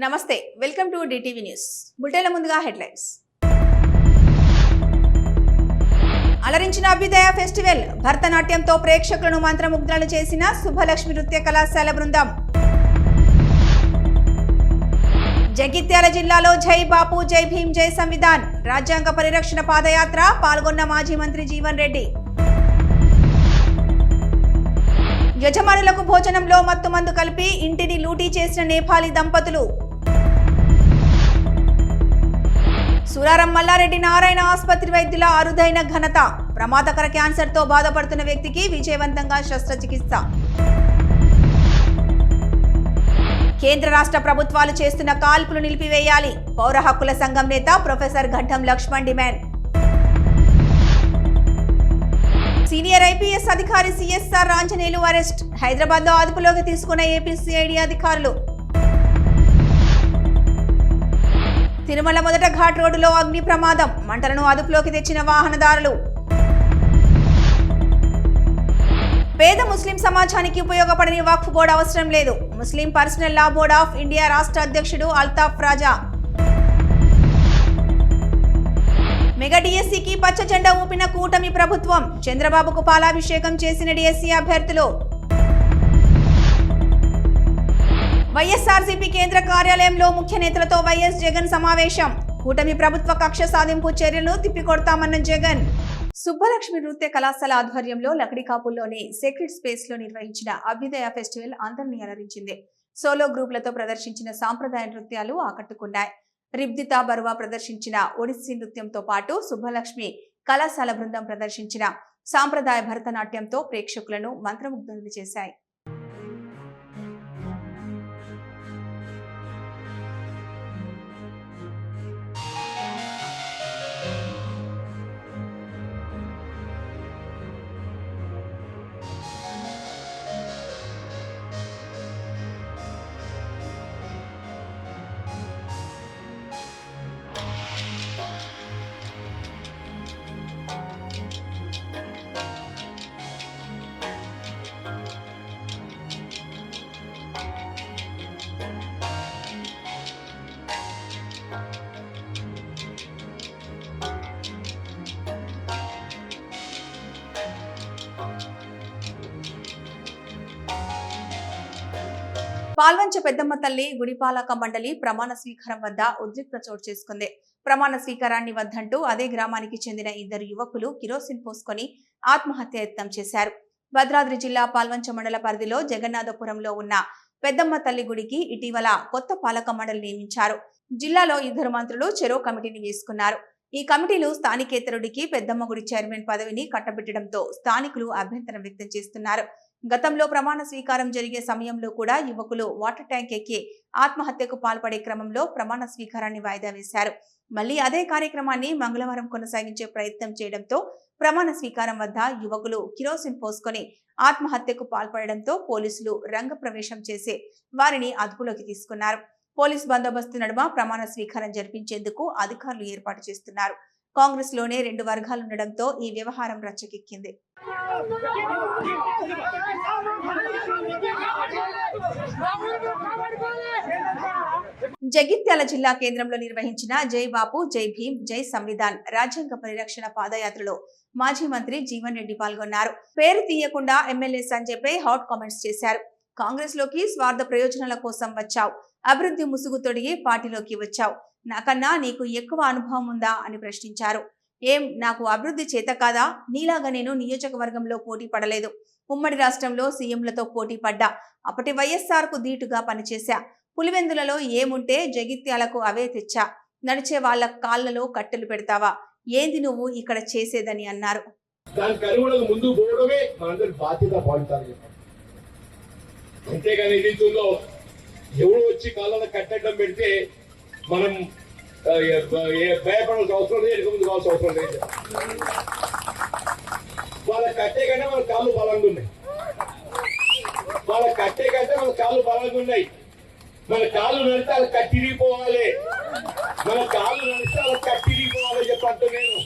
నమస్తే, welcome to DTV news. బులెటిన్ల ముందుగా headlines. అలరించిన అభ్యుదయ ఫెస్టివల్, భరతనాట్యంతో ప్రేక్షకులను మంత్రముగ్ధులను చేసిన శుభలక్ష్మి నృత్య కళాశాల బృందం. జగిత్యాల జిల్లాలో జై బాపు జై భీమ్ జై సంవిధాన్ రాజ్యాంగ పరిరక్షణ పాదయాత్ర, పాల్గొన్న మాజీ మంత్రి జీవన్ రెడ్డి. యజమానులకు భోజనంలో మత్తుమందు కలిపి ఇంటిని లూటీ చేసిన నేపాలీ దంపతులు. సురారం మల్లారెడ్డి నారాయణ ఆసుపత్రి వైద్యుల అరుదైన ఘనత, ప్రమాదకర క్యాన్సర్తో బాధపడుతున్న వ్యక్తికి విజయవంతంగా శస్త్రచికిత్స. కేంద్ర రాష్ట్ర ప్రభుత్వాలు చేస్తున్న కాల్పులు నిలిపివేయాలి, పౌర హక్కుల సంఘం నేత professor Ghantam Lakshman demand. Senior IPS అధికారి సిఎస్ఆర్ రాంజనేయులు అరెస్ట్, హైదరాబాద్ లో అదుపులోకి తీసుకున్న ఏపీసీఐడి అధికారులు. తిరుమల మొదట ఘాట్ రోడ్డులో అగ్ని ప్రమాదం, మంటలను అదుపులోకి తెచ్చిన వాహనదారులు. పేద ముస్లిం సమాజానికి ఉపయోగపడని వక్ఫ్ బోర్డు అవసరం లేదు, Muslim personal law board of India రాష్ట్ర అధ్యక్షుడు అల్తాఫ్ రాజా. మెగా డిఎస్సికి పచ్చ జెండా ఊపిన కూటమి ప్రభుత్వం, చంద్రబాబుకు పాలాభిషేకం చేసిన డిఎస్సి అభ్యర్థులు. వైఎస్ఆర్సీపీ కేంద్ర కార్యాలయంలో ముఖ్య నేతలతో వైఎస్ జగన్ సమావేశం, కూటమి ప్రభుత్వ కక్ష సాధింపు చర్యలను తిప్పికొడతామన్న జగన్. సుబ్బలక్ష్మి నృత్య కళాశాల ఆధ్వర్యంలో లకడికాపుల్లోని సేక్రెడ్ స్పేస్ లో నిర్వహించిన అభ్యుదయ ఫెస్టివల్ అందరినీ అలరించింది. సోలో గ్రూపులతో ప్రదర్శించిన సాంప్రదాయ నృత్యాలు ఆకట్టుకున్నాయి. రిబ్దితా బరువా ప్రదర్శించిన ఒడిస్సీ నృత్యంతో పాటు సుబ్బలక్ష్మి కళాశాల బృందం ప్రదర్శించిన సాంప్రదాయ భరతనాట్యంతో ప్రేక్షకులను మంత్రముగ్ధులు చేశాయి. పాల్వంచ పెద్దమ్మ తల్లి గుడిపాలక మండలి ప్రమాణ స్వీకారం వద్ద ఉద్రిక్తత చోటు చేసుకుంది. ప్రమాణ స్వీకారాన్ని వద్దంటూ అదే గ్రామానికి చెందిన ఇద్దరు యువకులు కిరోసిన్ పోసుకొని ఆత్మహత్య యత్నం చేశారు. భద్రాద్రి జిల్లా పాల్వంచ మండల పరిధిలో జగన్నాథపురంలో ఉన్న పెద్దమ్మ తల్లి గుడికి ఇటీవల కొత్త పాలక మండలి నియమించారు. జిల్లాలో ఇద్దరు మంత్రులు చెరో కమిటీని వేసుకున్నారు. ఈ కమిటీలు స్థానికేతరుడికి పెద్దమ్మ గుడి చైర్మన్ పదవిని కట్టబెట్టడంతో స్థానికులు అభ్యంతరం వ్యక్తం చేస్తున్నారు. గతంలో ప్రమాణ స్వీకారం జరిగే సమయంలో కూడా యువకులు వాటర్ ట్యాంక్ ఎక్కి ఆత్మహత్యకు పాల్పడే క్రమంలో ప్రమాణ స్వీకారాన్ని వాయిదా వేశారు. మళ్లీ అదే కార్యక్రమాన్ని మంగళవారం కొనసాగించే ప్రయత్నం చేయడంతో ప్రమాణ స్వీకారం వద్ద యువకులు కిరోసిన్ పోసుకొని ఆత్మహత్యకు పాల్పడడంతో పోలీసులు రంగప్రవేశం చేసి వారిని అదుపులోకి తీసుకున్నారు. పోలీస్ బందోబస్తు నడుమ ప్రమాణ స్వీకారం జరిపించేందుకు అధికారులు ఏర్పాటు చేస్తున్నారు. కాంగ్రెస్ లోనే రెండు వర్గాలుండడంతో ఈ వ్యవహారం రచ్చకెక్కింది. జగిత్యాల జిల్లా కేంద్రంలో నిర్వహించిన జై బాపు జై భీమ్ జై సంవిధాన్ రాజ్యాంగ పరిరక్షణ పాదయాత్రలో మాజీ మంత్రి జీవన్ రెడ్డి పాల్గొన్నారు. పేరు తీయకుండా ఎమ్మెల్యే సంజయ్ పై హాట్ కామెంట్స్ చేశారు. కాంగ్రెస్ లోకి స్వార్థ ప్రయోజనాల కోసం వచ్చావు, అభివృద్ధి ముసుగు తొడిగి పార్టీలోకి వచ్చావు, నాకన్నా నీకు ఎక్కువ అనుభవం ఉందా అని ప్రశ్నించారు. ఏం నాకు అభివృద్ధి చేత కాదా? నీలాగా నేను నియోజకవర్గంలో పోటీ పడలేదు. ఉమ్మడి రాష్ట్రంలో సీఎంలతో పోటీ పడ్డా. అప్పటి వైఎస్ఆర్ కు ధీటుగా పనిచేశా. పులివెందులలో ఏముంటే జగిత్యాలకు అవే తెచ్చా. నడిచే వాళ్ళ కాళ్లలో కట్టెలు పెడతావా? ఏంది నువ్వు ఇక్కడ చేసేదని అన్నారు. ఎవరు వచ్చి కాళ్ళలో కట్టడం పెడితే మనం భయపడాల్సిన అవసరం లేదు, ఎదుగుముందు కావాల్సిన అవసరం లేదు. వాళ్ళ కట్టే కంటే మన కాళ్ళు బలంగా ఉన్నాయి. వాళ్ళ కట్టే కంటే మన కాళ్ళు బలంగా ఉన్నాయి. మన కాళ్ళు నడిస్తే వాళ్ళ కట్టిరిగిపోవాలి, మన కాళ్ళు నడిస్తే వాళ్ళ కట్టిరిగిపోవాలి చెప్పంటూ నేను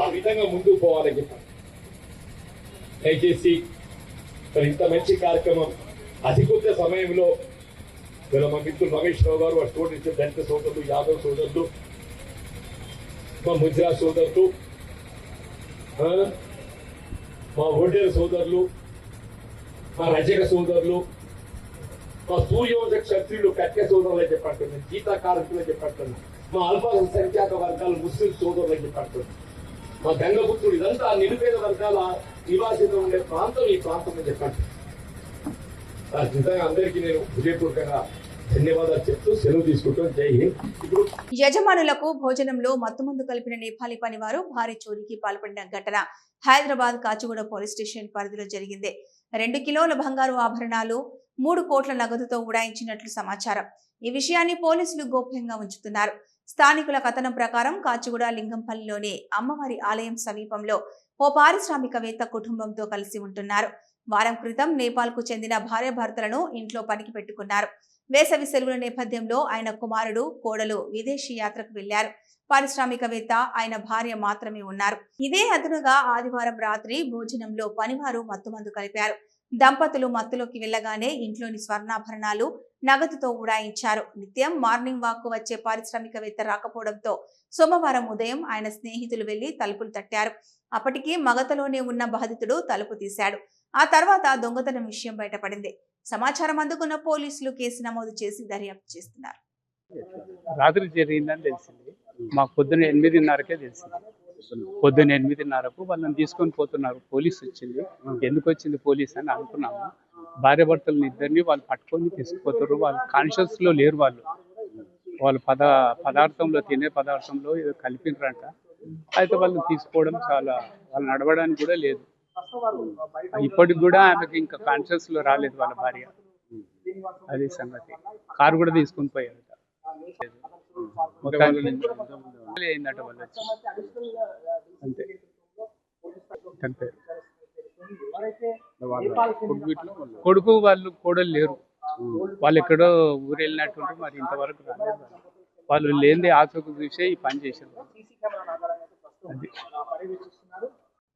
ఆ విధంగా ముందుకు పోవాలని చెప్పాను. దయచేసి ఇంత మంచి కార్యక్రమం అతి కొద్ది సమయంలో ఇలా మా మిత్రులు మహేష్ రావు గారు, వారి తోటి దళిత సోదరులు, యాదవ్ సోదరులు, మా ముద్రా సోదరులు, మా ఒడ్డేరు సోదరులు, మా రజక సోదరులు, మా సూర్యవంశ క్షత్రియులు కట్య సోదరులు అని చెప్పంటున్నాను, గీతా కార్మికులు అని చెప్పంటున్నాను, మా అల్పసంఖ్యాక వర్గాలు ముస్లిం సోదరులు అని చెప్పంటున్నాను, మా గంగపుత్రుడు, ఇదంతా నిరుపేద వర్గాల నివాసితం ఉండే ప్రాంతం ఈ ప్రాంతం అని చెప్పండి. నిజంగా అందరికీ నేను హృదయపూర్వకంగా ధన్యవాదాలు చెప్తూ సెలవు తీసుకుంటాను. జై హింద్. ఇప్పుడు యజమానులకు భోజనంలో మత్తుమందు కలిపిన నేపాలీ పనివారు భారీ చోరీకి పాల్పడిన ఘటన హైదరాబాద్ కాచిగూడ పోలీస్ స్టేషన్ పరిధిలో జరిగింది. 2 కిలోల బంగారు ఆభరణాలు, 3 కోట్ల నగదుతో ఉడాయించినట్లు సమాచారం. ఈ విషయాన్ని పోలీసులు గోప్యంగా ఉంచుతున్నారు. స్థానికుల కథనం ప్రకారం కాచిగూడ లింగంపల్లిలోని అమ్మవారి ఆలయం సమీపంలో ఓ పారిశ్రామికవేత్త కుటుంబంతో కలిసి ఉంటున్నారు. వారం క్రితం నేపాల్కు చెందిన భార్యాభర్తలను ఇంట్లో పనికి పెట్టుకున్నారు. వేసవి సెలవుల నేపథ్యంలో ఆయన కుమారుడు, కోడలు విదేశీ యాత్రకు వెళ్లారు. పారిశ్రామికవేత్త, ఆయన భార్య మాత్రమే ఉన్నారు. ఇదే అదనుగా ఆదివారం రాత్రి భోజనంలో పనివారు మత్తుమందు కలిపారు. దంపతులు మత్తులోకి వెళ్లగానే ఇంట్లోని స్వర్ణాభరణాలు, నగదుతో ఉడాయించారు. నిత్యం మార్నింగ్ వాక్ వచ్చే పారిశ్రామికవేత్త రాకపోవడంతో సోమవారం ఉదయం ఆయన స్నేహితులు వెళ్లి తలుపులు తట్టారు. అప్పటికి మగతలోనే ఉన్న బాధితుడు తలుపు తీశాడు. ఆ తర్వాత దొంగతనం విషయం బయటపడింది. సమాచారం అందుకున్న పోలీసులు కేసు నమోదు చేసి దర్యాప్తు చేస్తున్నారు. రాత్రి జరిగిందని తెలిసింది. మాకు పొద్దున్న 8:30కే తెలిసింది. పొద్దున్న 8:30కు వాళ్ళని తీసుకొని పోతున్నారు. పోలీసు వచ్చింది. ఎందుకు వచ్చింది పోలీస్ అని అనుకున్నాము. భార్యాభర్తలను ఇద్దరిని వాళ్ళు పట్టుకొని తీసుకుపోతారు. వాళ్ళు కాన్షియస్ లో లేరు. వాళ్ళు పదార్థంలో తినే పదార్థంలో ఏదో కలిపినరంట. అయితే వాళ్ళని తీసుకోవడం వాళ్ళు నడవడానికి కూడా లేదు. ఇప్పటికి కూడా ఆమెకి ఇంకా కాన్షియస్ లో రాలేదు వాళ్ళ భార్య. అది సంగతి. కారు కూడా తీసుకుని పోయారు. మొత్తానికి అయిందట వాళ్ళు వచ్చి. అంతే. కొడుకు వాళ్ళు కోడలు లేరు. వాళ్ళు ఎక్కడో ఊరు వెళ్ళినట్టుంటే మరి ఇంతవరకు రాలేదు. వాళ్ళు లేనిదే ఆచూకు చూసే ఈ పని చేశారు. అది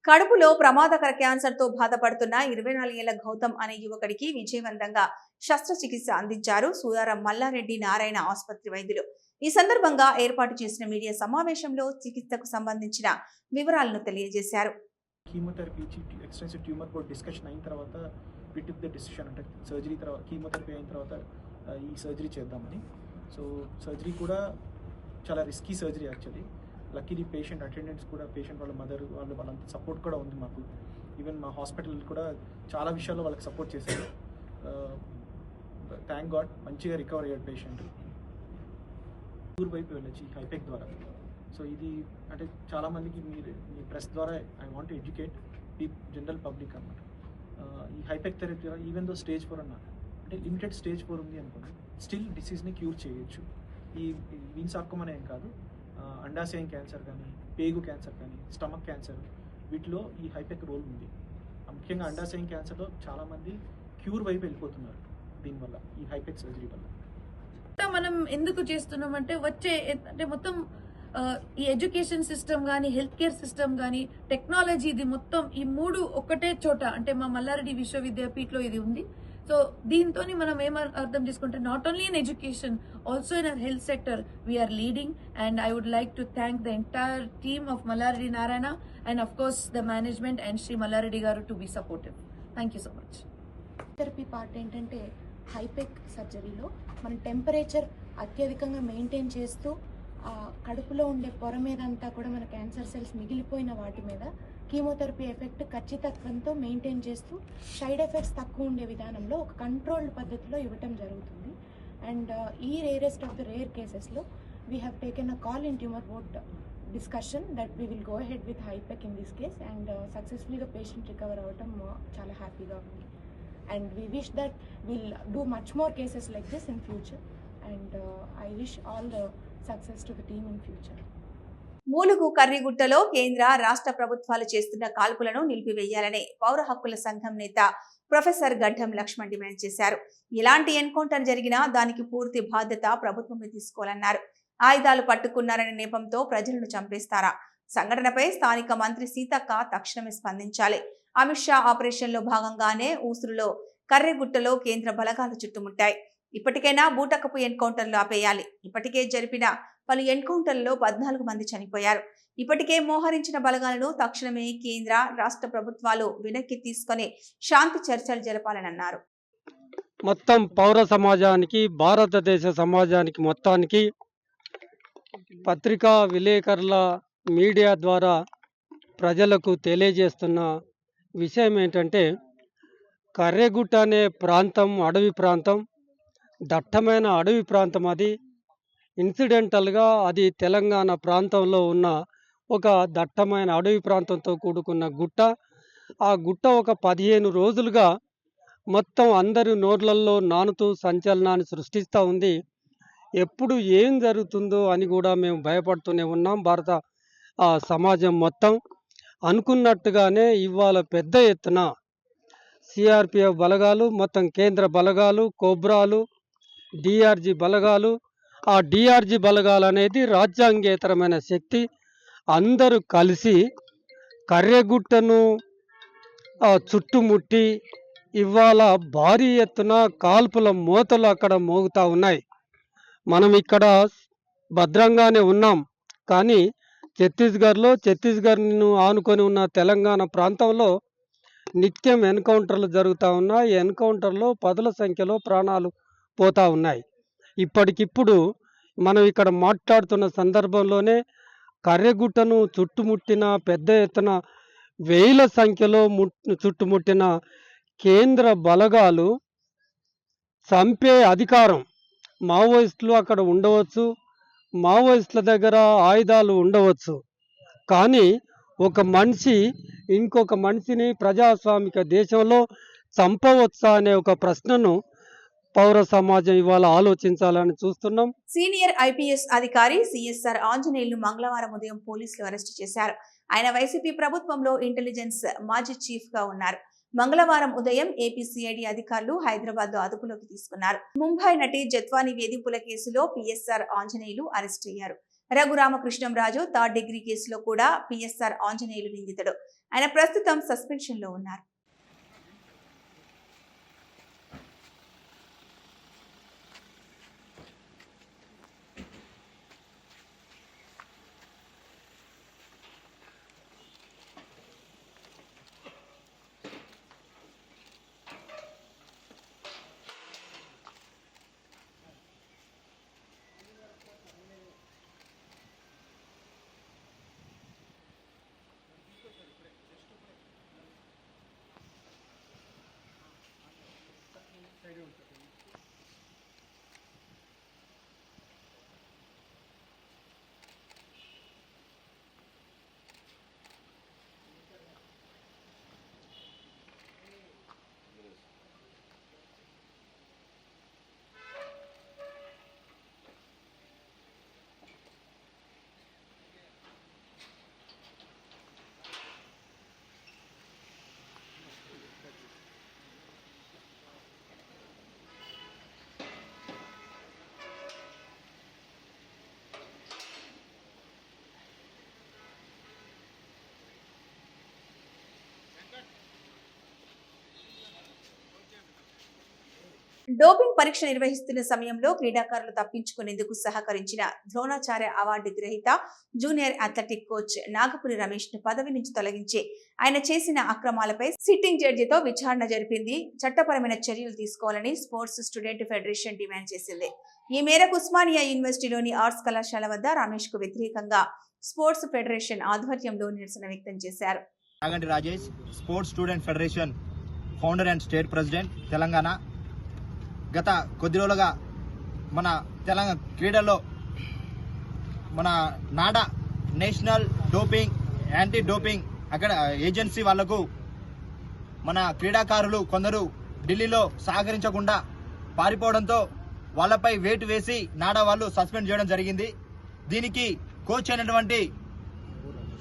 కడుపులో ప్రమాదకర క్యాన్సర్ తో బాధపడుతున్న 24 ఏళ్ల గౌతమ్ అనే యువకుడికి విజయవంతంగా శస్త్రచికిత్స అందించారు సూదారం మల్లారెడ్డి నారాయణ ఆసుపత్రి వైద్యులు. ఈ సందర్భంగా ఏర్పాటు చేసిన మీడియా సమావేశంలో చికిత్సకు సంబంధించిన వివరాలను తెలియజేశారు. Chemotherapy extensive tumour board discussion అయిన తర్వాత వి టుక్ ద డిసిషన్, అంటే సర్జరీ తర్వాత కీమోథెరపీ అయిన తర్వాత ఈ సర్జరీ చేద్దామని. సో సర్జరీ కూడా చాలా risky surgery actually. Luckily patient attendants కూడా, పేషెంట్ వాళ్ళ మదర్ వాళ్ళంతా సపోర్ట్ కూడా ఉంది మాకు. ఈవెన్ మా హాస్పిటల్ కూడా చాలా విషయాల్లో వాళ్ళకి సపోర్ట్ చేశారు. థ్యాంక్ గాడ్ మంచిగా రికవర్ అయ్యాడు పేషెంట్. ఊరు వైపు వెళ్ళొచ్చు ఈ హైపెక్ ద్వారా. సో ఇది అంటే చాలామందికి మీ ప్రెస్ ద్వారా I want to educate general public అన్నమాట. ఈ హైపెక్ థెరపీ ద్వారా ఈవెన్ దో స్టేజ్ 4 అన్నారు, అంటే లిమిటెడ్ స్టేజ్ 4 ఉంది అనుకోండి, స్టిల్ డిసీజ్ని క్యూర్ చేయొచ్చు. ఈ వీన్ సార్కోమా ఏం కాదు, అండాశయం క్యాన్సర్ కానీ, పేగు క్యాన్సర్ కానీ, స్టమక్ క్యాన్సర్, వీటిలో ఈ హైపెక్ రోల్ ఉంది. ముఖ్యంగా అండాశయం క్యాన్సర్లో చాలామంది క్యూర్ వైపు వెళ్ళిపోతున్నారు దీనివల్ల, ఈ హైపెక్ సర్జరీ వల్ల. మనం ఎందుకు చేస్తున్నామంటే అంటే మొత్తం ఈ ఎడ్యుకేషన్ సిస్టమ్ కానీ, హెల్త్ కేర్ సిస్టమ్ కానీ, టెక్నాలజీ, ఇది మొత్తం ఈ 3 ఒక్కటే చోట, అంటే మా మల్లారెడ్డి విశ్వవిద్యాపీఠలో ఇది ఉంది. సో దీంతో మనం ఏం అర్థం చేసుకుంటే not only in education, also in our health sector we're leading. And I would like to thank the entire team of Malla Reddy Narayana and of course the management and Shri Malla Reddy గారు to be supportive. Thank you so much. Therapy part ఏంటంటే హైపెక్ సర్జరీలో మన temperature అత్యధికంగా maintain చేస్తూ కడుపులో ఉండే పొర మీద అంతా కూడా మన క్యాన్సర్ సెల్స్ మిగిలిపోయిన వాటి మీద కీమోథెరపీ ఎఫెక్ట్ ఖచ్చితత్వంతో మెయింటైన్ చేస్తూ సైడ్ ఎఫెక్ట్స్ తక్కువ ఉండే విధానంలో ఒక కంట్రోల్డ్ పద్ధతిలో ఇవ్వటం జరుగుతుంది. అండ్ ఈ రేరెస్ట్ ఆఫ్ ద రేర్ కేసెస్లో we have taken a call in tumour board discussion that we will go ahead with హైపెక్ ఇన్ దిస్ కేస్. అండ్ సక్సెస్ఫుల్గా పేషెంట్ రికవర్ అవ్వటం చాలా హ్యాపీగా ఉంది. And we wish that we'll do much more cases like this in future. And I wish all the success to the team in future. మూలుగు కర్రిగుట్టలో కేంద్ర రాష్ట్ర ప్రభుత్వాలు చేస్తున్న కాల్పులను నిలిపివేయాలని పౌర హక్కుల సంఘం నేత ప్రొఫెసర్ గడ్డం లక్ష్మణ్ డిమాండ్ చేశారు. ఎలాంటి ఎన్కౌంటర్ జరిగినా దానికి పూర్తి బాధ్యత ప్రభుత్వమే తీసుకోవాలన్నారు. ఆయుధాలు పట్టుకున్నారనే నెపంతో ప్రజలను చంపేస్తారా? సంఘటనపై స్థానిక మంత్రి సీతక్క తక్షణమే స్పందించాలి. అమిత్ షా ఆపరేషన్ లో భాగంగానే ఊసురులో కర్రెగుట్టలో కేంద్ర బలగాలు చుట్టుముట్టాయి. ఇప్పటికైనా బూటకపు ఎన్కౌంటర్లు ఆపేయాలి. ఇప్పటికే జరిపిన పలు ఎన్కౌంటర్లలో 14 మంది చనిపోయారు. ఇప్పటికే మోహరించిన బలగాలను తక్షణమే కేంద్ర, రాష్ట్ర ప్రభుత్వాలు వెనక్కి తీసుకొని శాంతి చర్చలు జరపాలని అన్నారు. మొత్తం పౌర సమాజానికి, భారతదేశ సమాజానికి మొత్తానికి పత్రికా విలేకరుల మీడియా ద్వారా ప్రజలకు తెలియజేస్తున్న విషయం ఏంటంటే, కర్రెగుట్ట అనే ప్రాంతం అడవి ప్రాంతం, దట్టమైన అడవి ప్రాంతం. అది ఇన్సిడెంటల్గా అది తెలంగాణ ప్రాంతంలో ఉన్న ఒక దట్టమైన అడవి ప్రాంతంతో కూడుకున్న గుట్ట. ఆ గుట్ట ఒక 15 రోజులుగా మొత్తం అందరి నోర్లల్లో నానుతూ సంచలనాన్ని సృష్టిస్తూ ఉంది. ఎప్పుడు ఏం జరుగుతుందో అని కూడా మేము భయపడుతూనే ఉన్నాం. భారత సమాజం మొత్తం అనుకున్నట్టుగానే ఇవాళ పెద్ద ఎత్తున సిఆర్పిఎఫ్ బలగాలు, మొత్తం కేంద్ర బలగాలు, కోబ్రాలు, డిఆర్జీ బలగాలు, ఆ డిఆర్జీ బలగాలు అనేది రాజ్యాంగేతరమైన శక్తి, అందరూ కలిసి కర్రెగుట్టను చుట్టుముట్టి ఇవాళ భారీ ఎత్తున కాల్పుల మోతలు అక్కడ మోగుతూ ఉన్నాయి. మనం ఇక్కడ భద్రంగానే ఉన్నాం, కానీ ఛత్తీస్గఢ్ను ఆనుకొని ఉన్న తెలంగాణ ప్రాంతంలో నిత్యం ఎన్కౌంటర్లు జరుగుతూ ఉన్నాయి. ఎన్కౌంటర్లో 10ల సంఖ్యలో ప్రాణాలు పోతూ ఉన్నాయి. ఇప్పటికిప్పుడు మనం ఇక్కడ మాట్లాడుతున్న సందర్భంలోనే కర్రెగుట్టను చుట్టుముట్టిన పెద్ద ఎత్తున 1000ల సంఖ్యలో చుట్టుముట్టిన కేంద్ర బలగాలు చంపే అధికారం మావోయిస్టులు అక్కడ ఉండవచ్చు, మావోయిస్టుల దగ్గర ఆయుధాలు ఉండవచ్చు, కానీ ఒక మనిషి ఇంకొక మనిషిని ప్రజాస్వామిక దేశంలో చంపవచ్చా అనే ఒక ప్రశ్నను పౌర సమాజం ఇవాళ ఆలోచించాలని చూస్తున్నాం. సీనియర్ ఐపీఎస్ అధికారి సిఎస్ఆర్ ఆంజనేయులు మంగళవారం ఉదయం పోలీసులు అరెస్టు చేశారు. ఆయన వైసీపీ ప్రభుత్వంలో ఇంటెలిజెన్స్ మాజీ చీఫ్ గా ఉన్నారు. మంగళవారం ఉదయం ఏపీసీఐడి అధికారులు హైదరాబాద్ లో అదుపులోకి తీసుకున్నారు. ముంబై నటి జత్వానీ వేధింపుల కేసులో పిఎస్ఆర్ ఆంజనేయులు అరెస్ట్ అయ్యారు. రఘురామకృష్ణంరాజు 3rd డిగ్రీ కేసులో కూడా పిఎస్ఆర్ ఆంజనేయులు నిందితుడు. ఆయన ప్రస్తుతం సస్పెన్షన్ లో ఉన్నారు. డోపింగ్ పరీక్ష నిర్వహిస్తున్న సమయంలో క్రీడాకారులు తప్పించుకునేందుకు సహకరించిన ద్రోణాచార్య అవార్డు గ్రహీత junior athletic coach Nagapuri Ramesh ను పదవి నుంచి తొలగించి ఆయన చేసిన అక్రమాలపై సిట్టింగ్ జడ్జితో విచారణ జరిపింది. చట్టపరమైన చర్యలు తీసుకోవాలని స్పోర్ట్స్ స్టూడెంట్ ఫెడరేషన్ డిమాండ్ చేసింది. ఈ మేరకు ఉస్మానియా యూనివర్సిటీలోని ఆర్ట్స్ కళాశాల వద్ద రమేష్ కు వ్యతిరేకంగా స్పోర్ట్స్ ఫెడరేషన్ ఆధ్వర్యంలో నిరసన వ్యక్తం చేశారు. Naganti Rajesh, sports student federation founder and state president Telangana. గత కొద్ది రోజులుగా మన తెలంగాణ క్రీడల్లో మన NADA national doping anti doping అక్కడ ఏజెన్సీ వాళ్లకు మన క్రీడాకారులు కొందరు ఢిల్లీలో సహకరించకుండా పారిపోవడంతో వాళ్ళపై వేటు వేసి నాడా వాళ్ళు సస్పెండ్ చేయడం జరిగింది. దీనికి కోచ్ అయినటువంటి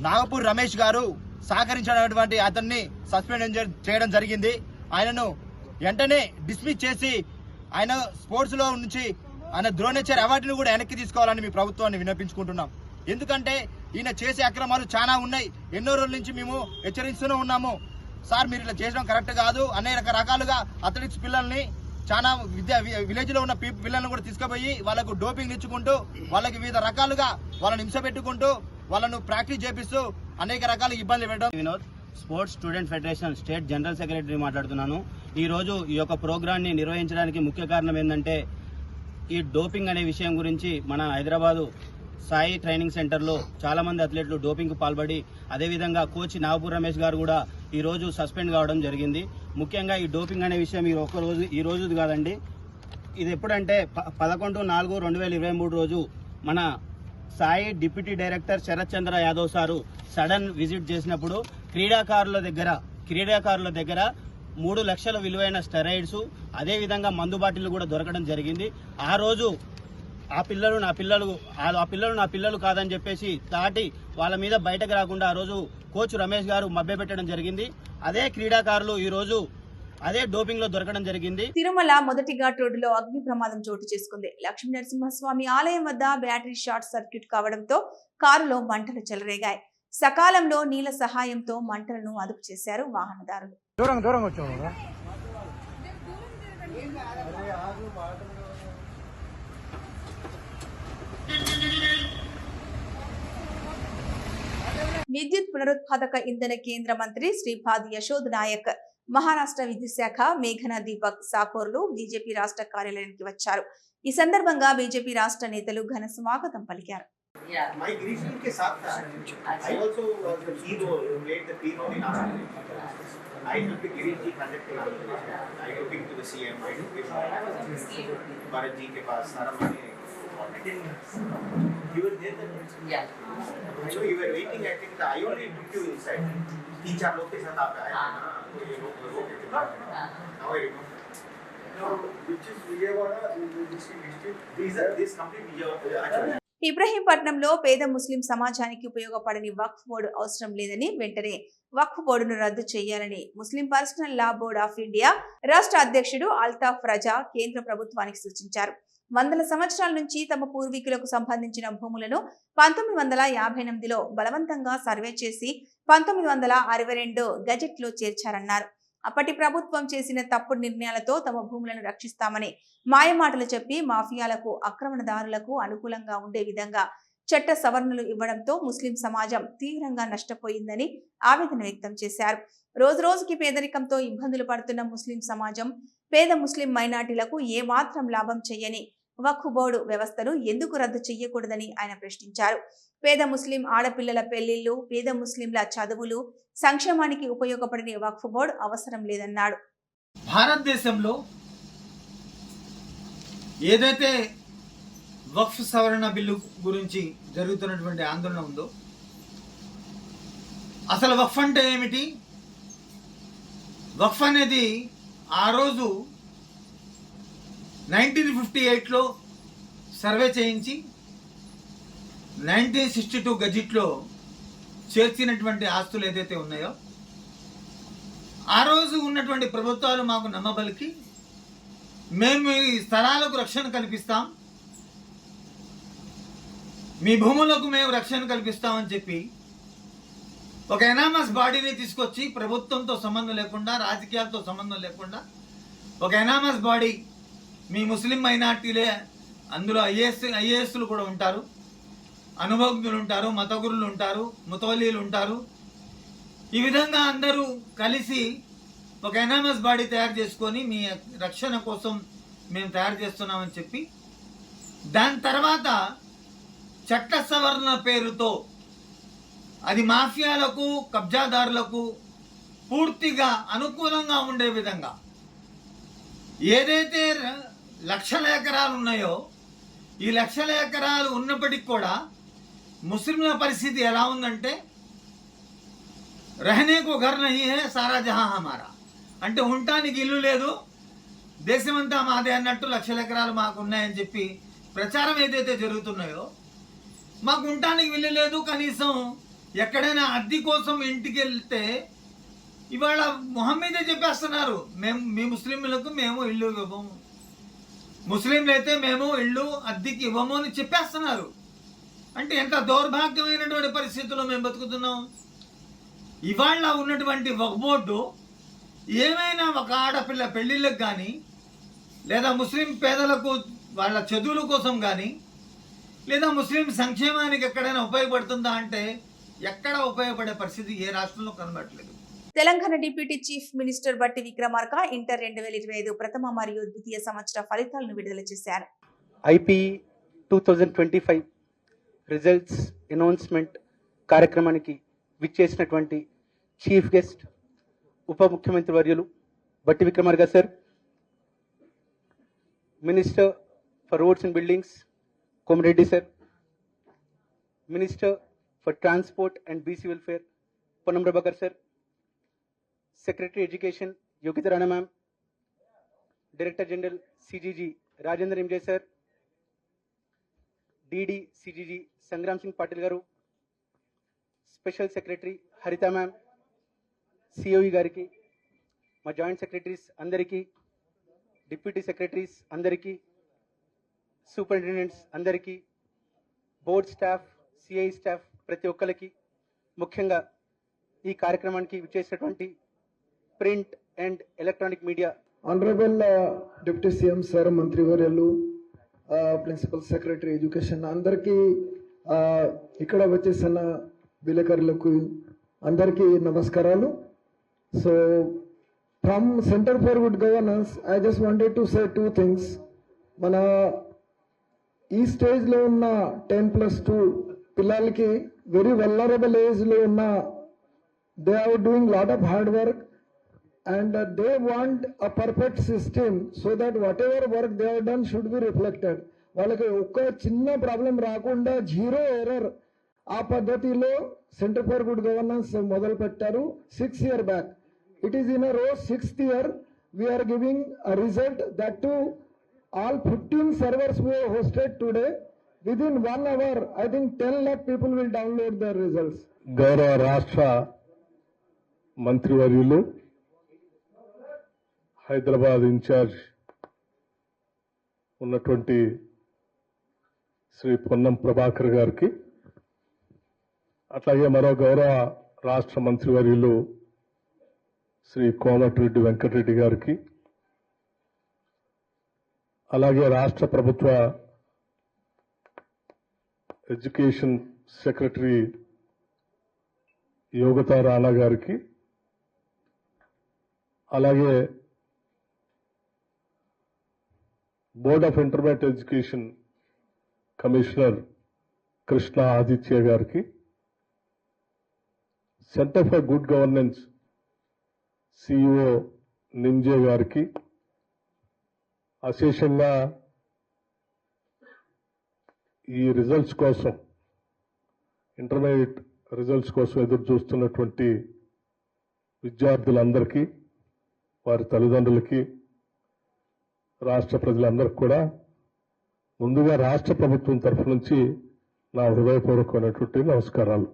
నాగపూర్ రమేష్ గారు సహకరించినటువంటి అతన్ని సస్పెండ్ చేయడం జరిగింది. ఆయనను వెంటనే డిస్మిస్ చేసి ఆయన స్పోర్ట్స్ లో నుంచి ఆయన ద్రోణాచార్య అవార్డును కూడా వెనక్కి తీసుకోవాలని మీ ప్రభుత్వాన్ని విన్నపించుకుంటున్నాం. ఎందుకంటే ఈయన చేసే అక్రమాలు చాలా ఉన్నాయి. ఎన్నో రోజుల నుంచి మేము హెచ్చరిస్తూనే ఉన్నాము. సార్, మీరు ఇలా చేయడం కరెక్ట్ కాదు. అనేక రకాలుగా అథ్లెటిక్స్ పిల్లల్ని చాలా విలేజ్లో ఉన్న పిల్లలను కూడా తీసుకుపోయి వాళ్ళకు డోపింగ్ ఇచ్చుకుంటూ వాళ్ళకి వివిధ రకాలుగా వాళ్ళని హింస పెట్టుకుంటూ వాళ్ళను ప్రాక్టీస్ చేపిస్తూ అనేక రకాల ఇబ్బందులు పెట్టడం. Vinod, sports student federation state general secretary మాట్లాడుతున్నాను. ఈరోజు ఈ యొక్క ప్రోగ్రాన్ని నిర్వహించడానికి ముఖ్య కారణం ఏంటంటే ఈ డోపింగ్ అనే విషయం గురించి మన హైదరాబాదు సాయి ట్రైనింగ్ సెంటర్లో చాలామంది అథ్లెట్లు డోపింగ్కు పాల్పడి అదేవిధంగా కోచ్ నాగపూర్ రమేష్ గారు కూడా ఈరోజు సస్పెండ్ కావడం జరిగింది. ముఖ్యంగా ఈ డోపింగ్ అనే విషయం ఈ రోజు కాదండి, ఇది ఎప్పుడంటే 11/4/2023 రోజు మన సాయి డిప్యూటీ డైరెక్టర్ శరత్ చంద్ర యాదవ్ సారు సడన్ విజిట్ చేసినప్పుడు క్రీడాకారుల దగ్గర 3 లక్షల విలువైన స్టెరాయిడ్స్ అదేవిధంగా మందు బాటిల్ కూడా దొరకడం జరిగింది. ఆ రోజు ఆ పిల్లలు నా పిల్లలు కాదని చెప్పేసి దాటి వాళ్ళ మీద బయటకు రాకుండా ఆ రోజు కోచ్ రమేష్ గారు మభ్యపెట్టడం జరిగింది. అదే క్రీడాకారులు ఈ రోజు అదే డోపింగ్ లో దొరకడం జరిగింది. తిరుమల మొదటి ఘాట్ రోడ్డులో అగ్ని ప్రమాదం చోటు చేసుకుంది. లక్ష్మీ నరసింహస్వామి ఆలయం వద్ద బ్యాటరీ షార్ట్ సర్క్యూట్ కావడంతో కారులో మంటలు చెలరేగాయి. సకాలంలో నీళ్ల సహాయంతో మంటలను అదుపు చేశారు వాహనదారులు. విద్యుత్ పునరుత్పాదక ఇంధన కేంద్ర మంత్రి శ్రీపాద్ యశోద్ నాయక్, మహారాష్ట్ర విద్యుత్ శాఖ మేఘనా దీపక్ సాకోర్లు బీజేపీ రాష్ట్ర కార్యాలయానికి వచ్చారు. ఈ సందర్భంగా బీజేపీ రాష్ట్ర నేతలు ఘన స్వాగతం పలికారు. You were there then? Yeah. So you were waiting, I think I only took you inside. 3-4 लोग के साथ आप आए थे ना, तो ये लोग now I remember. No, which is Vijayawada, this complete Vijayawada actually. ఇబ్రహీంపట్నంలో పేద ముస్లిం సమాజానికి ఉపయోగపడని వక్ఫ్ బోర్డు అవసరం లేదని, వెంటనే వక్ఫ్ బోర్డును రద్దు చేయాలని Muslim personal law board of India రాష్ట్ర అధ్యక్షుడు అల్తాఫ్ రజా కేంద్ర ప్రభుత్వానికి సూచించారు. వందల సంవత్సరాల నుంచి తమ పూర్వీకులకు సంబంధించిన భూములను 1958లో బలవంతంగా సర్వే చేసి 1962 గజెట్లో చేర్చారన్నారు. అప్పటి ప్రభుత్వం చేసిన తప్పుడు నిర్ణయాలతో తమ భూములను రక్షిస్తామని మాయమాటలు చెప్పి మాఫియాలకు, ఆక్రమణదారులకు అనుకూలంగా ఉండే విధంగా చట్ట సవరణలు ఇవ్వడంతో ముస్లిం సమాజం తీవ్రంగా నష్టపోయిందని ఆవేదన వ్యక్తం చేశారు. రోజు రోజుకి పేదరికంతో ఇబ్బందులు పడుతున్న ముస్లిం సమాజం, పేద ముస్లిం మైనార్టీలకు ఏమాత్రం లాభం చేయని వక్ఫ్ బోర్డు వ్యవస్థను ఎందుకు రద్దు చేయకూడదని ఆయన ప్రశ్నించారు. పేద ముస్లిం ఆడపిల్లల పెళ్లిళ్లు, పేద ముస్లింల చదువులు, సంక్షేమానికి ఉపయోగపడని వక్ఫ్ బోర్డు అవసరం లేదన్నాడు. భారతదేశంలో ఏదైతే వక్ఫ్ సవరణ బిల్లు గురించి జరుగుతున్నటువంటి ఆందోళన ఉందో, అసలు వక్ఫ్ అంటే ఏమిటి? వక్ఫ్ అనేది ఆ రోజు 1958లో సర్వే చేయించి 1962 గజిట్లో చేర్చినటువంటి ఆస్తులు ఏదైతే ఉన్నాయో, ఆ రోజు ఉన్నటువంటి ప్రభుత్వాలు మాకు నమ్మబలికి మేము ఈ స్థలాలకు రక్షణ కల్పిస్తాం, మీ భూములకు మేము రక్షణ కల్పిస్తామని చెప్పి ఒక ఎనామస్ బాడీని తీసుకొచ్చి, ప్రభుత్వంతో సంబంధం లేకుండా, రాజకీయాలతో సంబంధం లేకుండా ఒక ఎనామస్ బాడీ, మీ ముస్లిం మైనార్టీలే అందులో ఐఏఎస్లు కూడా ఉంటారు, అనుభవజ్ఞులు ఉంటారు, మతగురులు ఉంటారు, ముతవల్లీలు ఉంటారు, ఈ విధంగా అందరూ కలిసి ఒక ఎనామస్ బాడీ తయారు చేసుకొని మీ రక్షణ కోసం మేము తయారు చేస్తున్నామని చెప్పి, దాని తర్వాత చట్ట సవరణ పేరుతో అది మాఫియాలకు, కబ్జాదారులకు పూర్తిగా అనుకూలంగా ఉండే విధంగా ఏదైతే లక్షల ఎకరాలు ఉన్నాయో, ఈ లక్షల ఎకరాలు ఉన్నప్పటికీ కూడా ముస్లింల పరిస్థితి ఎలా ఉందంటే, రహనేకు ఘర్ నహీ హై సారా జహాం హమారా, అంటే ఉండటానికి ఇల్లు లేదు, దేశమంతా మాదే అన్నట్టు లక్షల ఎకరాలు మాకు ఉన్నాయని చెప్పి ప్రచారం ఏదైతే జరుగుతున్నాయో, మాకు ఉండటానికి ఇల్లు లేదు, కనీసం ఎక్కడైనా అద్దె కోసం ఇంటికి వెళ్తే ఇవాళ మొహమ్మీదే చెప్పేస్తున్నారు, మేము మీ ముస్లింలకు మేము ఇల్లు ఇవ్వము, ముస్లింలు అయితే మేము ఇల్లు అద్దెకి ఇవ్వము అని చెప్పేస్తున్నారు. అంటే ఎంత దౌర్భాగ్యమైనటువంటి పరిస్థితుల్లో మేము బతుకుతున్నాం. ఇవాళ ఉన్నటువంటి వక్ఫ్ బోర్డు ఏమైనా ఒక ఆడపిల్ల పెళ్లిళ్ళకి కానీ, లేదా ముస్లిం పేదలకు వాళ్ళ చదువుల కోసం కానీ లేదా ముస్లిం సంక్షేమానికి ఎక్కడైనా ఉపయోగపడుతుందా అంటే ఎక్కడ ఉపయోగపడే పరిస్థితి ఏ రాష్ట్రంలో కనబడట్లేదు. తెలంగాణ డిప్యూటీ చీఫ్ మినిస్టర్ బట్టి విక్రమార్క ఇంటర్ 2025 ప్రథమ మరియు ద్వితీయ సంవత్సర ఫలితాలను విడుదల చేశారు. ఐపీ 2025 రిజల్ట్స్ అనౌన్స్మెంట్ కార్యక్రమానికి విచ్చేసినటువంటి చీఫ్ గెస్ట్ ఉప ముఖ్యమంత్రి వర్యులు Bhatti Vikramarka sir, minister for roads and buildings Komareddy sir, minister for transport and BC welfare Ponnam Prabhakar sir, secretary education Yogita Rana ma'am, director general CGG Rajendra MJ sir, DD CGG Sangram Singh Patil గారు, special secretary Haritha ma'am, COE గారికి, మా joint secretaries అందరికీ, deputy secretaries అందరికీ, superintendents అందరికీ, board staff, CI staff ప్రతి ఒక్కరికి, ముఖ్యంగా ఈ కార్యక్రమానికి విచ్చేసినటువంటి print and electronic media honourable deputy CM sir, మంత్రివర్యులు, ప్రిన్సిపల్ సెక్రటరీ ఎడ్యుకేషన్ అందరికీ, ఇక్కడ వచ్చేసిన విలేకరులకు అందరికీ నమస్కారాలు. So from centre for good governance I just wanted to say 2 things. మన ఈ స్టేజ్లో ఉన్న 10+2 పిల్లలకి వెరీ వల్నరబుల్ ఏజ్లో ఉన్న they are doing lot of hard work and they want a perfect system so that whatever work they have done should be reflected. వాళ్ళకి ఒక్క చిన్న ప్రాబ్లం రాకుండా 0 ఎర్రర్ ఆ పద్ధతిలో సెంటర్ ఫర్ గుడ్ గవర్నెన్స్ మొదలు పెట్టారు 6 years back. It is in a row 6th year we are giving a result that to all 15 servers we have hosted today. Within 1 hour I think 10 lakh people will download their results. గౌరవ రాష్ట్ర మంత్రివర్యులు, Hyderabad incharge ఉన్నటువంటి శ్రీ పొన్నం ప్రభాకర్ గారికి, అట్లాగే మరో గౌరవ రాష్ట్ర మంత్రివర్యులు శ్రీ కోమటిరెడ్డి వెంకటరెడ్డి గారికి, అలాగే రాష్ట్ర ప్రభుత్వ ఎడ్యుకేషన్ సెక్రటరీ యోగిత రాణా గారికి, అలాగే board of intermediate education commissioner Krishna Aditya గారికి, centre for good governance CEO నింజే గారికి, అశేషంగా ఈ రిజల్ట్స్ కోసం, ఇంటర్మీడియట్ రిజల్ట్స్ కోసం ఎదురు చూస్తున్నటువంటి విద్యార్థులందరికీ, వారి తల్లిదండ్రులకి, రాష్ట్ర ప్రజలందరికీ కూడా ముందుగా రాష్ట్ర ప్రభుత్వం తరఫు నుంచి నా హృదయపూర్వకమైనటువంటి నమస్కారాలు.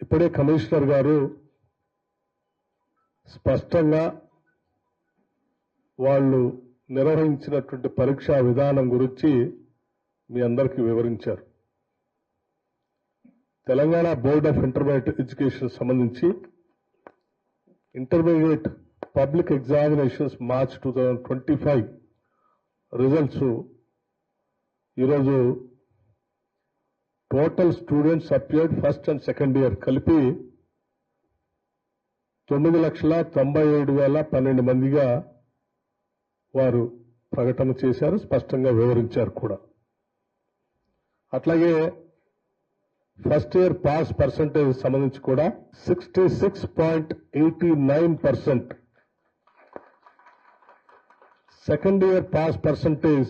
ఇప్పుడే కమిషనర్ గారు స్పష్టంగా వాళ్ళు నిర్వహించినటువంటి పరీక్షా విధానం గురించి మీ అందరికీ వివరించారు. Telangana board of intermediate education సంబంధించి intermediate public examinations March 2025 results ఈరోజు total students appeared first and second year కలిపి 9,97,12 మందిగా వారు ప్రకటన చేశారు, స్పష్టంగా వివరించారు కూడా. అట్లాగే ఫస్ట్ ఇయర్ పాస్ పర్సంటేజ్ సంబంధించి కూడా 66.89%, సెకండ్ ఇయర్ పాస్ పర్సంటేజ్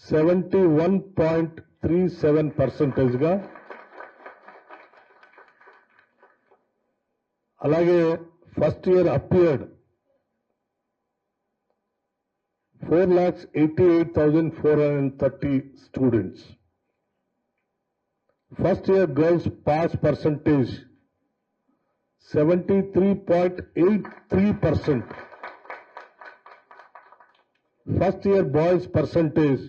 71.37% గా, అలాగే first year appeared 4,88,430 students. First year girls pass percentage 73.83%. First year boys percentage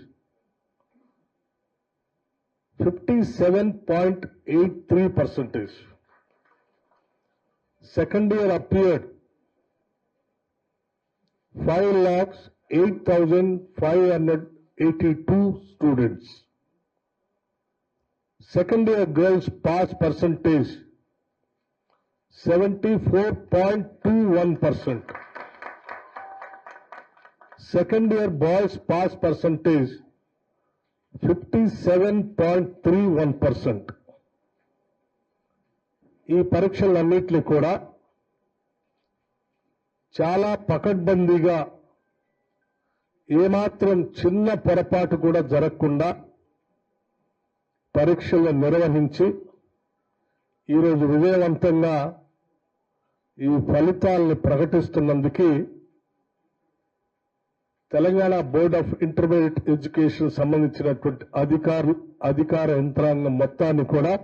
57.83%. Second year appeared 5,08,582 students. Second year girls pass percentage 74.21%. Second year boys pass percentage 57.31%. ఈ పరీక్షలన్నింటినీ కూడా చాలా పకడ్బందీగా ఏమాత్రం చిన్న పొరపాటు కూడా జరగకుండా పరీక్షలు నిర్వహించి ఈరోజు విజయవంతంగా ఈ ఫలితాలను ప్రకటిస్తున్నందుకు Telangana board of intermediate education సంబంధించినటువంటి అధికార యంత్రాంగం మొత్తాన్ని కూడా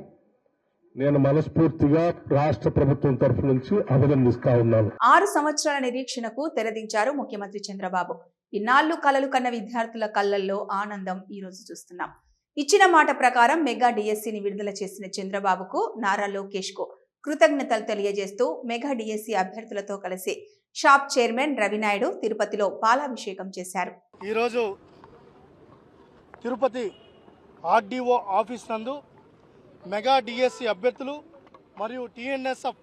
నేను మనస్ఫూర్తిగా రాష్ట్ర ప్రభుత్వం తరఫు నుంచి అభినందిస్తా ఉన్నాను. 6 సంవత్సరాల నిరీక్షణకు తెరదించారు ముఖ్యమంత్రి చంద్రబాబు. ఇన్నాళ్లు కలలు కన్న విద్యార్థుల కళ్లల్లో ఆనందం ఈ రోజు చూస్తున్నాం. ఇచ్చిన మాట ప్రకారం మెగా డిఎస్సిని విడుదల చేసిన చంద్రబాబుకు, నారా లోకేష్ కు కృతజ్ఞతలు తెలియజేస్తూ మెగా డిఎస్సి అభ్యర్థులతో కలిసి షాప్ చైర్మన్ రవినాయుడు తిరుపతిలో పాలాభిషేకం చేశారు. ఈరోజు తిరుపతి ఆర్డీఓ ఆఫీస్ నందు మెగా డిఎస్సి అభ్యర్థులు మరియు టీఎన్ఎస్ఎఫ్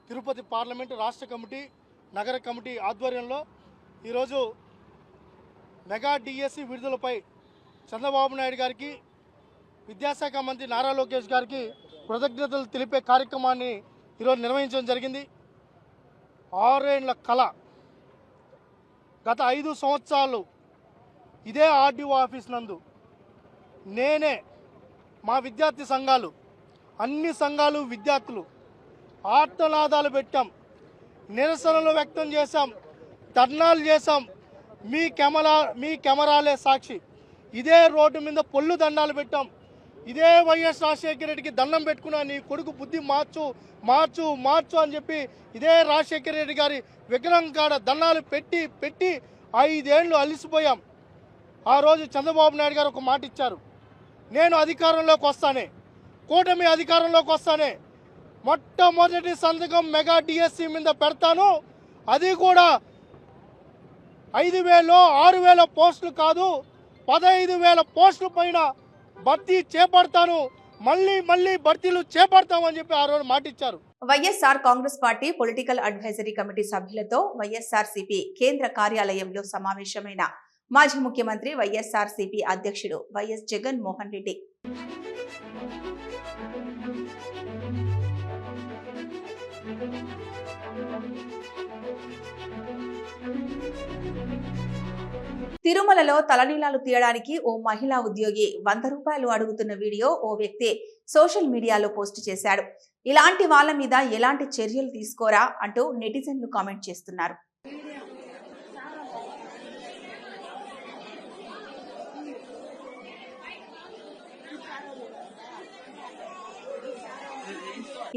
తిరుపతి పార్లమెంటు రాష్ట్ర కమిటీ నగర కమిటీ ఆధ్వర్యంలో ఈరోజు మెగా డిఎస్సి విడుదలపై చంద్రబాబు నాయుడు గారికి, విద్యాశాఖ మంత్రి నారా లోకేష్ గారికి కృతజ్ఞతలు తెలిపే కార్యక్రమాన్ని ఈరోజు నిర్వహించడం జరిగింది. 6 ఏళ్ల కళ, గత 5 సంవత్సరాలు ఇదే ఆర్డీఓ ఆఫీస్ నందు నేనే, మా విద్యార్థి సంఘాలు, అన్ని సంఘాలు, విద్యార్థులు ఆర్తనాదాలు పెట్టాం, నిరసనలు వ్యక్తం చేశాం, ధర్నాలు చేశాం. మీ కెమెరాలే సాక్షి. ఇదే రోడ్డు మీద పొల్లు దండాలు పెట్టాం. ఇదే వైఎస్ రాజశేఖర రెడ్డికి దండం పెట్టుకున్నా, నీ కొడుకు బుద్ధి మార్చు మార్చు మార్చు అని చెప్పి ఇదే రాజశేఖర రెడ్డి గారి విగ్రహం కాడ దండాలు పెట్టి 5 ఏళ్ళు అలిసిపోయాం. ఆ రోజు చంద్రబాబు నాయుడు గారు ఒక మాట ఇచ్చారు, నేను అధికారంలోకి వస్తానే, కూటమి అధికారంలోకి వస్తానే, మొట్టమొదటి సంతకం మెగా డిఎస్సి మీద పెడతాను, అది కూడా 5,000 6,000 పోస్టులు కాదు 15,000 పోస్టుల పైన భర్తీ చేపడతాను, మళ్ళీ భర్తీలు చేపడతామని చెప్పి ఆ రోజు మాట ఇచ్చారు. YSR Congress party political advisory committee సభ్యులతో వైఎస్ఆర్సీపీ కేంద్ర కార్యాలయంలో సమావేశమైన మాజీ ముఖ్యమంత్రి వైఎస్ఆర్సీపీ అధ్యక్షుడు వైఎస్ జగన్ మోహన్ రెడ్డి. తిరుమలలో తలనీలాలు తీయడానికి ఓ మహిళా ఉద్యోగి 100 రూపాయలు అడుగుతున్న వీడియో ఓ వ్యక్తి సోషల్ మీడియాలో పోస్ట్ చేశాడు. ఇలాంటి వాళ్ళ మీద ఎలాంటి చర్యలు తీసుకోరా అంటూ నెటిజన్లు కామెంట్ చేస్తున్నారు.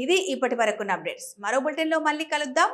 ఇది ఇప్పటి వరకున్న అప్డేట్స్. మరో బులెటిన్ లో మళ్ళీ కలుద్దాం.